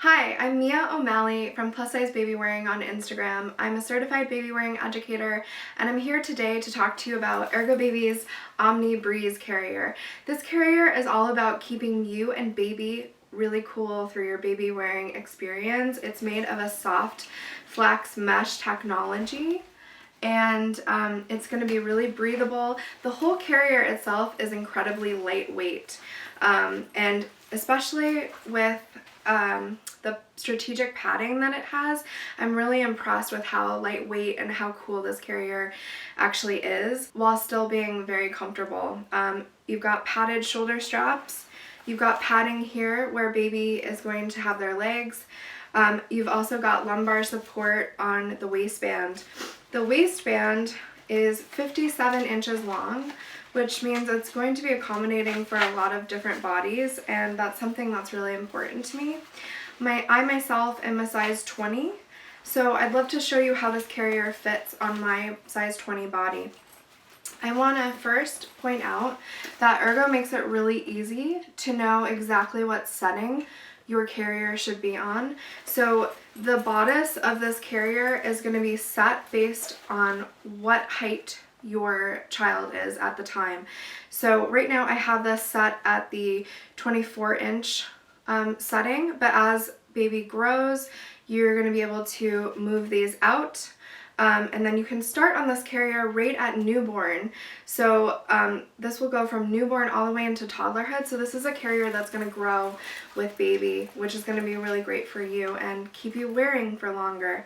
Hi, I'm Mia O'Malley from Plus Size Babywearing on Instagram. I'm a certified baby wearing educator, and I'm here today to talk to you about Ergobaby's Omni Breeze carrier. This carrier is all about keeping you and baby really cool through your baby wearing experience. It's made of a SoftFlex Mesh technology, and it's going to be really breathable. The whole carrier itself is incredibly lightweight, and especially with the strategic padding that it has, I'm really impressed with how lightweight and how cool this carrier actually is, while still being very comfortable. You've got padded shoulder straps, you've got padding here where baby is going to have their legs. You've also got lumbar support on the waistband. The waistband is 57 inches long, which means it's going to be accommodating for a lot of different bodies, and that's something that's really important to me. I myself am a size 20, so I'd love to show you how this carrier fits on my size 20 body. I want to first point out that Ergo makes it really easy to know exactly what setting your carrier should be on. So the bodice of this carrier is going to be set based on what height your child is at the time. So right now I have this set at the 24-inch setting, but as baby grows, you're going to be able to move these out. And then you can start on this carrier right at newborn. So this will go from newborn all the way into toddlerhood. So this is a carrier that's going to grow with baby, which is going to be really great for you and keep you wearing for longer.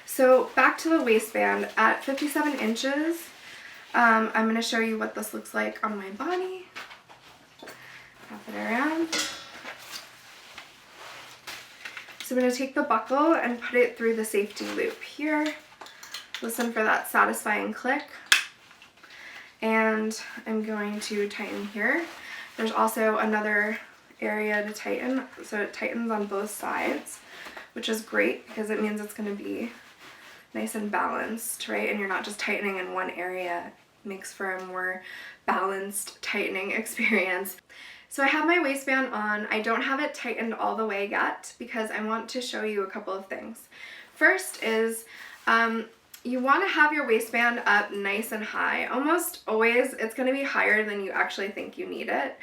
So back to the waistband at 57 inches. I'm going to show you what this looks like on my body. Wrap it around. So I'm going to take the buckle and put it through the safety loop here. Listen for that satisfying click. And I'm going to tighten here. There's also another area to tighten, so it tightens on both sides, which is great because it means it's going to be nice and balanced, right? And you're not just tightening in one area. It makes for a more balanced tightening experience. So I have my waistband on. I don't have it tightened all the way yet because I want to show you a couple of things. First is you want to have your waistband up nice and high. Almost always it's going to be higher than you actually think you need it.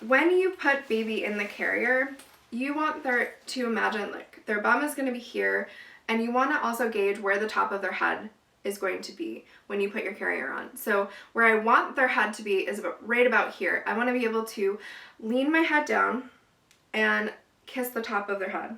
When you put baby in the carrier, you want to imagine like their bum is going to be here, and you want to also gauge where the top of their head is going to be when you put your carrier on. So where I want their head to be is right about here. I want to be able to lean my head down and kiss the top of their head.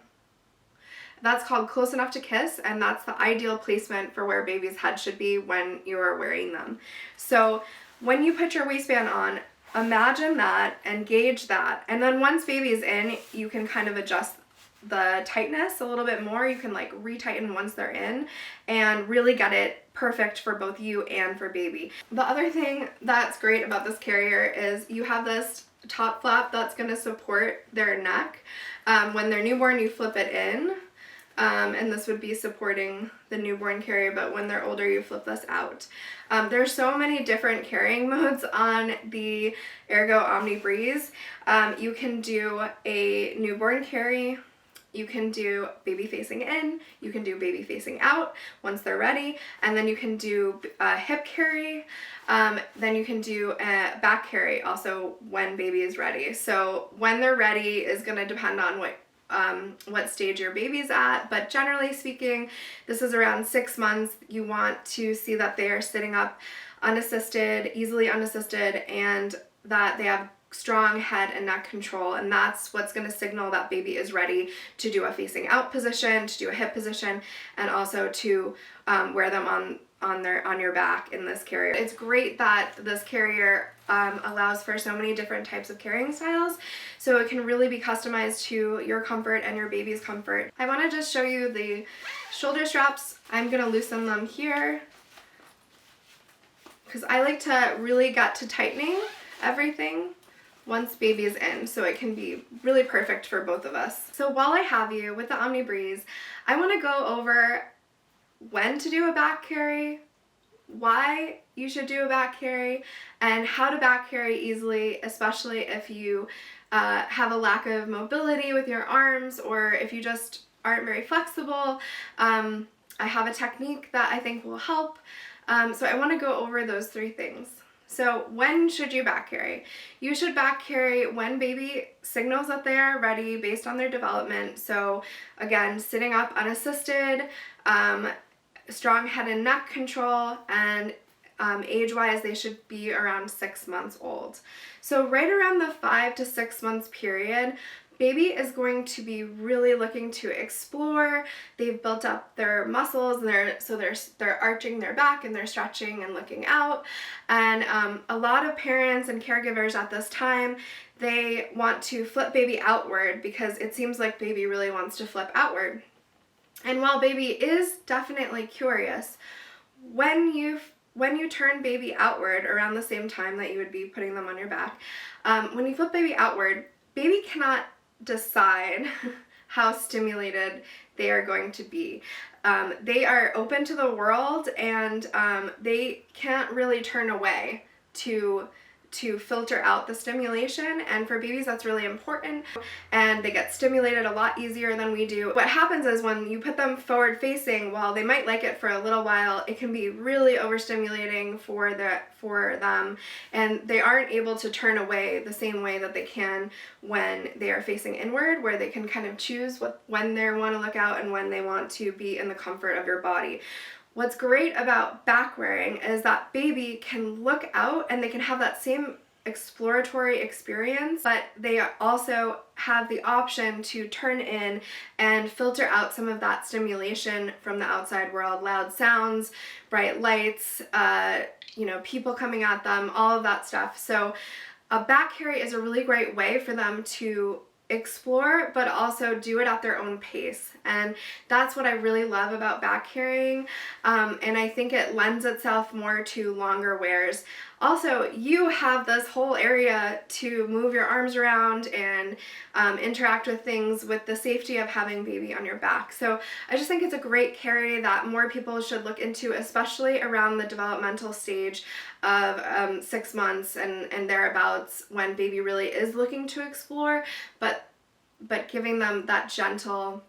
That's called close enough to kiss, and that's the ideal placement for where baby's head should be when you are wearing them. So when you put your waistband on, imagine that and gauge that. And then once baby's in, you can kind of adjust the tightness a little bit more. You can like retighten once they're in and really get it perfect for both you and for baby. The other thing that's great about this carrier is you have this top flap that's going to support their neck. When they're newborn, you flip it in. And this would be supporting the newborn carrier, but when they're older, you flip this out. There's so many different carrying modes on the Ergo Omni Breeze. You can do a newborn carry, you can do baby facing in, you can do baby facing out once they're ready, and then you can do a hip carry, then you can do a back carry also when baby is ready. So when they're ready is going to depend on what stage your baby's at, but generally speaking, this is around 6 months. You want to see that they are sitting up unassisted, easily unassisted, and that they have strong head and neck control, and that's what's going to signal that baby is ready to do a facing out position, to do a hip position, and also to wear them on your back in this carrier. It's great that this carrier allows for so many different types of carrying styles, so it can really be customized to your comfort and your baby's comfort. I want to just show you the shoulder straps. I'm going to loosen them here because I like to really get to tightening everything once baby is in, so it can be really perfect for both of us. So while I have you with the Omni Breeze, I want to go over when to do a back carry, why you should do a back carry and how to back carry easily, especially if you have a lack of mobility with your arms or if you just aren't very flexible. I have a technique that I think will help. So I want to go over those 3 things. So when should you back carry? You should back carry when baby signals that they are ready based on their development. So again, sitting up unassisted, strong head and neck control, and age-wise they should be around 6 months old. So right around the 5 to 6 months period, baby is going to be really looking to explore. They've built up their muscles, and they're arching their back and they're stretching and looking out. And a lot of parents and caregivers at this time, they want to flip baby outward because it seems like baby really wants to flip outward. And while baby is definitely curious, when you turn baby outward around the same time that you would be putting them on your back, when you flip baby outward, baby cannot decide how stimulated they are going to be. They are open to the world, and they can't really turn away to filter out the stimulation, and for babies that's really important, and they get stimulated a lot easier than we do. What happens is when you put them forward facing, while they might like it for a little while, it can be really overstimulating for them, and they aren't able to turn away the same way that they can when they are facing inward, where they can kind of choose when they want to look out and when they want to be in the comfort of your body. What's great about back wearing is that baby can look out and they can have that same exploratory experience, but they also have the option to turn in and filter out some of that stimulation from the outside world, loud sounds, bright lights, people coming at them, all of that stuff. So a back carry is a really great way for them to explore, but also do it at their own pace. And that's what I really love about back carrying, and I think it lends itself more to longer wears. Also, you have this whole area to move your arms around and interact with things with the safety of having baby on your back. So I just think it's a great carry that more people should look into, especially around the developmental stage of 6 months and thereabouts, when baby really is looking to explore, but giving them that gentle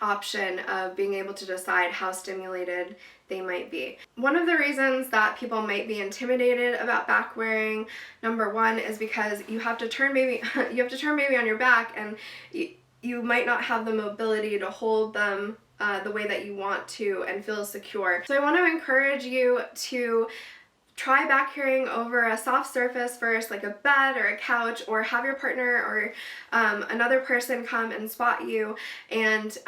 option of being able to decide how stimulated they might be. One of the reasons that people might be intimidated about back wearing, number 1, is because you have to turn baby on your back, and you might not have the mobility to hold them the way that you want to and feel secure. So I want to encourage you to try back carrying over a soft surface first, like a bed or a couch, or have your partner or another person come and spot you, and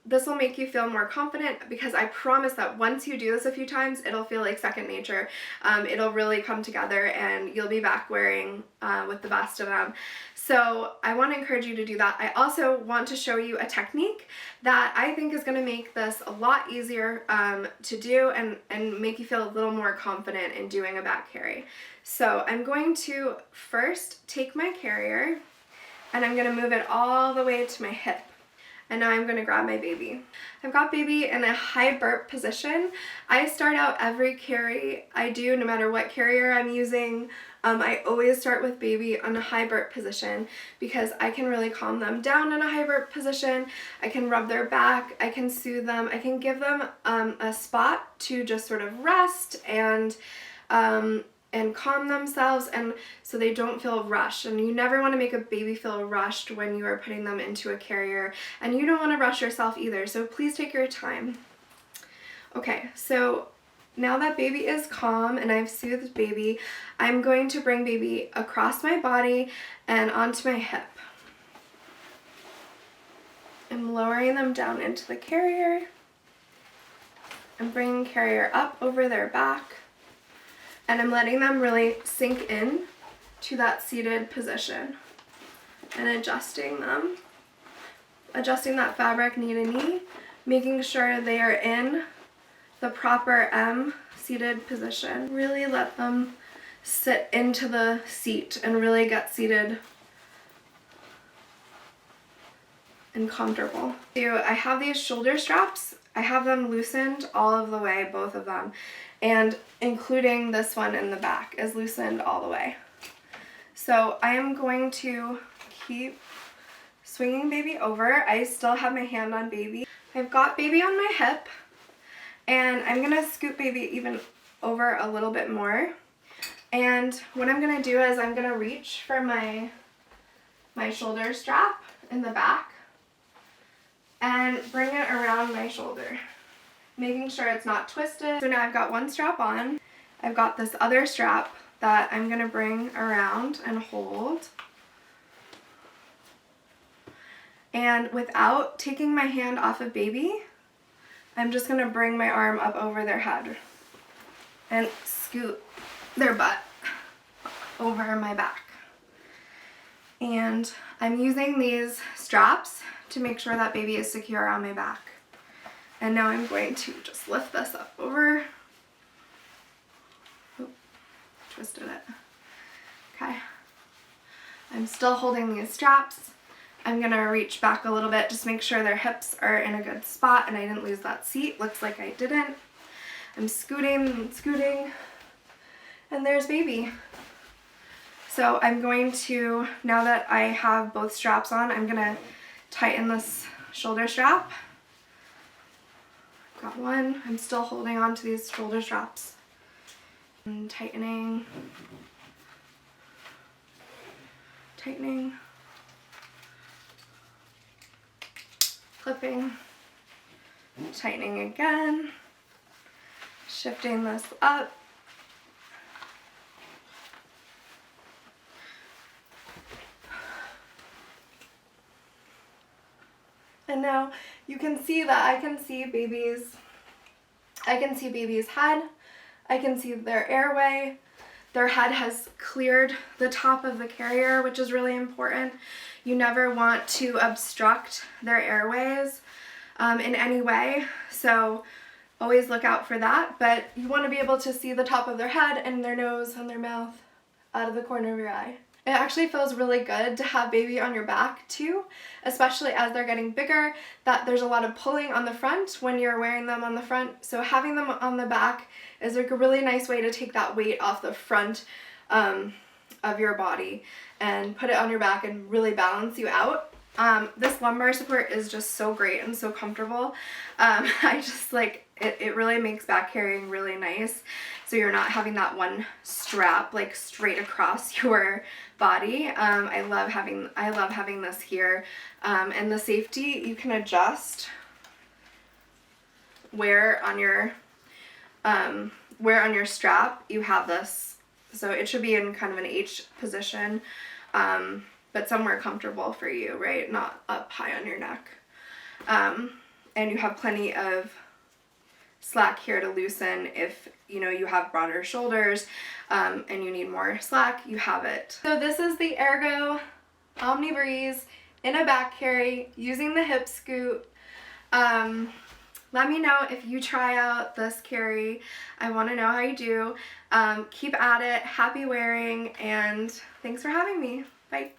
this will make you feel more confident, because I promise that once you do this a few times, it'll feel like second nature. It'll really come together and you'll be back wearing with the best of them. So I want to encourage you to do that. I also want to show you a technique that I think is going to make this a lot easier to do and make you feel a little more confident in doing a back carry. So I'm going to first take my carrier and I'm going to move it all the way to my hip. And now I'm going to grab my baby. I've got baby in a high burp position. I start out every carry I do, no matter what carrier I'm using. I always start with baby on a high burp position, because I can really calm them down in a high burp position. I can rub their back, I can soothe them, I can give them a spot to just sort of rest and calm themselves, and so they don't feel rushed. And you never want to make a baby feel rushed when you are putting them into a carrier, and you don't want to rush yourself either, so please take your time. Okay, so now that baby is calm and I've soothed baby, I'm going to bring baby across my body and onto my hip. I'm lowering them down into the carrier. I'm bringing carrier up over their back, and I'm letting them really sink in to that seated position and adjusting them, adjusting that fabric knee to knee, making sure they are in the proper M seated position. Really let them sit into the seat and really get seated and comfortable. So I have these shoulder straps I have them loosened all of the way, both of them, and including this one in the back is loosened all the way. So I am going to keep swinging baby over. I still have my hand on baby. I've got baby on my hip, and I'm gonna scoop baby even over a little bit more. And what I'm gonna do is I'm gonna reach for my shoulder strap in the back and bring it around my shoulder, making sure it's not twisted. So now I've got one strap on. I've got this other strap that I'm gonna bring around and hold. And without taking my hand off of baby, I'm just gonna bring my arm up over their head and scoot their butt over my back. And I'm using these straps to make sure that baby is secure on my back. And now I'm going to just lift this up over. Oop, twisted it. Okay. I'm still holding these straps. I'm gonna reach back a little bit, just make sure their hips are in a good spot and I didn't lose that seat. Looks like I didn't. I'm scooting and scooting, and there's baby. So I'm going to, now that I have both straps on, I'm gonna tighten this shoulder strap. Got one. I'm still holding on to these shoulder straps. And tightening. Tightening. Clipping. Tightening again. Shifting this up. And now you can see that I can see baby's head. I can see their airway. Their head has cleared the top of the carrier, which is really important. You never want to obstruct their airways in any way, so always look out for that. But you want to be able to see the top of their head and their nose and their mouth out of the corner of your eye. It actually feels really good to have baby on your back too, especially as they're getting bigger, that there's a lot of pulling on the front when you're wearing them on the front. So having them on the back is like a really nice way to take that weight off the front of your body and put it on your back and really balance you out. This lumbar support is just so great and so comfortable. I just like it really makes back carrying really nice, so you're not having that one strap like straight across your body. I love having this here, and the safety you can adjust where on your strap you have this, so it should be in kind of an H position, but somewhere comfortable for you, right? Not up high on your neck. And you have plenty of slack here to loosen if you have broader shoulders and you need more slack, you have it. So this is the Ergo Omni Breeze in a back carry using the hip scoot. Let me know if you try out this carry. I want to know how you do. Keep at it. Happy wearing, and thanks for having me. Bye.